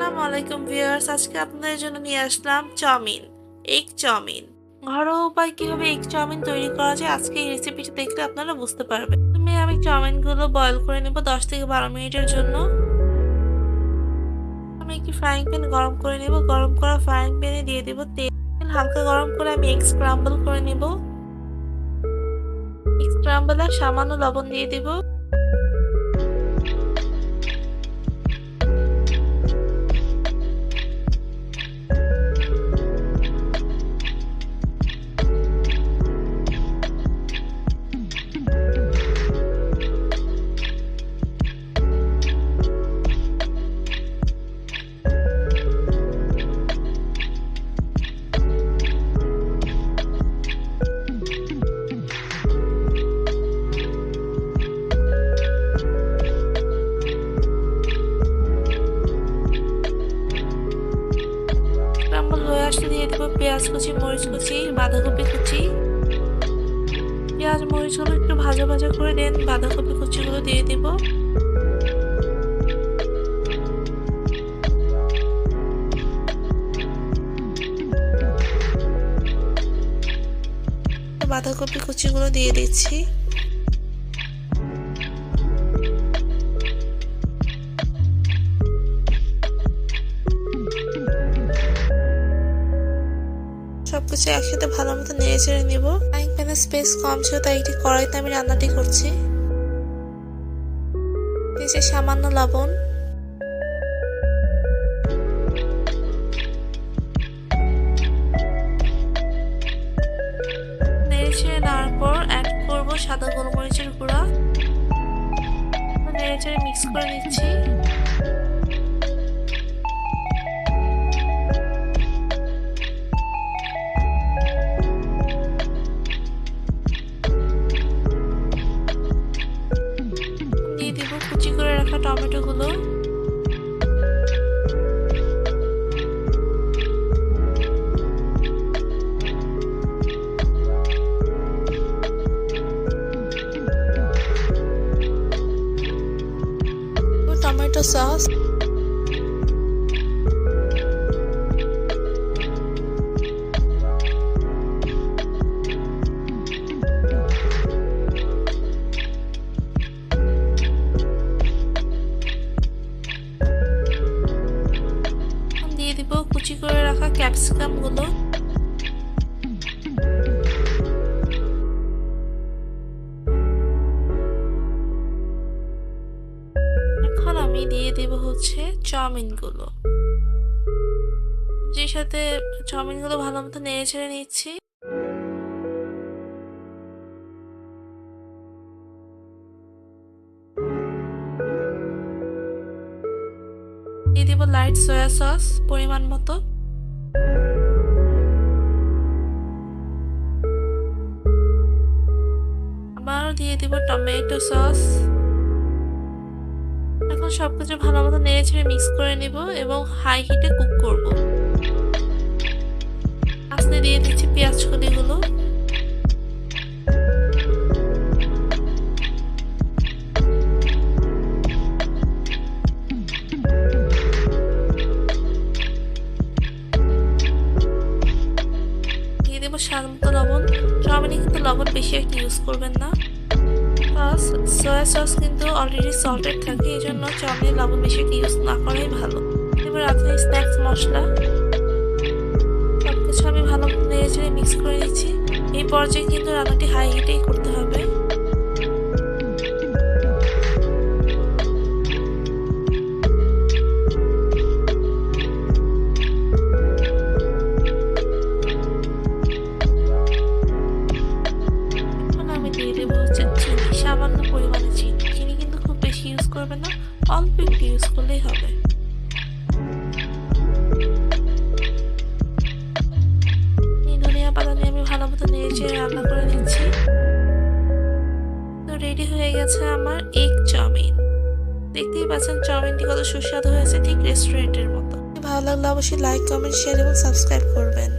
আসসালামু আলাইকুম ভিউয়ার্স, আজকে আপনাদের জন্য নিয়ে আসলাম চাউমিন, এগ চাউমিন। ঘরোয়া উপায় কিভাবে এগ চাউমিন তৈরি করা যায় আজকে এই রেসিপিটা দেখলে আপনারা বুঝতে পারবেন। প্রথমে আমি চাউমিনগুলো বয়ল করে নেব 10 থেকে 12 মিনিটের জন্য। আমি একটি ফ্রাইং প্যান গরম করে নেব। গরম করা ফ্রাইং প্যানে দিয়ে দেব তেল। হালকা গরম করে আমি এগ স্ক্রাম্বল করে নেব। এগ স্ক্রাম্বলে সামান্য লবণ দিয়ে দেব। স্ক্রাম্বল হয়ে আসলে দিয়ে দেবো পেঁয়াজ কুচি, মরিচ কুচি, বাঁধাকপি কুচি। পেঁয়াজ মরিচগুলো একটু ভাজা ভাজা করে দেন, বাঁধাকপি কুচিগুলো দিয়ে দেব। বাঁধাকপি কুচিগুলো দিয়ে দিচ্ছি। সবকিছু একসাথে ভালো মতো নেড়ে চেড়ে নেব। ফ্রাইং প্যানের স্পেস কম ছিল তাই একটি কড়াইতে আমি রান্নাটি করছি। দিয়েছি সামান্য লবণ, নেড়ে চেড়ে নেওয়ার পর অ্যাড করবো সাদা গোলমরিচের গুঁড়া। নেড়ে চেড়ে মিক্স করে নিচ্ছি। দিয়ে দিব কুচি করে রাখা টমেটো গুলো। টমেটো সস, দিয়ে দিব কুচি করে রাখা ক্যাপসিকাম গুলো। এখন আমি দিয়ে দেব হচ্ছে চাউমিন গুলো, যে সাথে চাউমিন গুলো ভালো মতো নেড়ে ছেড়ে নিচ্ছি। দিয়ে দিব লাইট সয়া সস পরিমাণ মতো। আবারও দিয়ে দিব টমেটো সস। এখন সবকিছু ভালো মতো নেড়ে ছেড়ে মিক্স করে নিব এবং হাই হিটে কুক করব। আস্তে দিয়ে দিচ্ছি পেঁয়াজ কলিগুলো। দিয়ে দেবো স্বাদ মতো লবণ। চাউমিনে কিন্তু লবণ বেশি একটা ইউজ করবেন না। সয়া সস কিন্তু অলরেডি সল্টেড থাকে, এই জন্য চাউমিনে লবণ বেশি একটা ইউজ না করাই ভালো। এবার আপনি স্ন্যাক্স মশলা সবকিছু আমি ভালো নেড়ে চেড়ে মিক্স করে নিচ্ছি। এই পর্যায়ে কিন্তু রান্নাটি হাই হিটেই করতে হবে। দিয়ে দেবো হচ্ছে চিনি, সামান্য পরিমাণে চিনি। চিনি কিন্তু খুব বেশি ইউজ করবে না, অল্প একটু ইউজ করলেই হবে। ধনিয়া পাতা দিয়ে আমি ভালো মতো নেড়ে চেড়ে রান্না করে নিচ্ছি। তো রেডি হয়ে গেছে আমার এগ চাউমিন। দেখতেই পাচ্ছেন চাউমিনটি কত সুস্বাদু হয়েছে, ঠিক রেস্টুরেন্টের মতো। ভালো লাগলে অবশ্যই লাইক, কমেন্ট, শেয়ার এবং সাবস্ক্রাইব করবেন।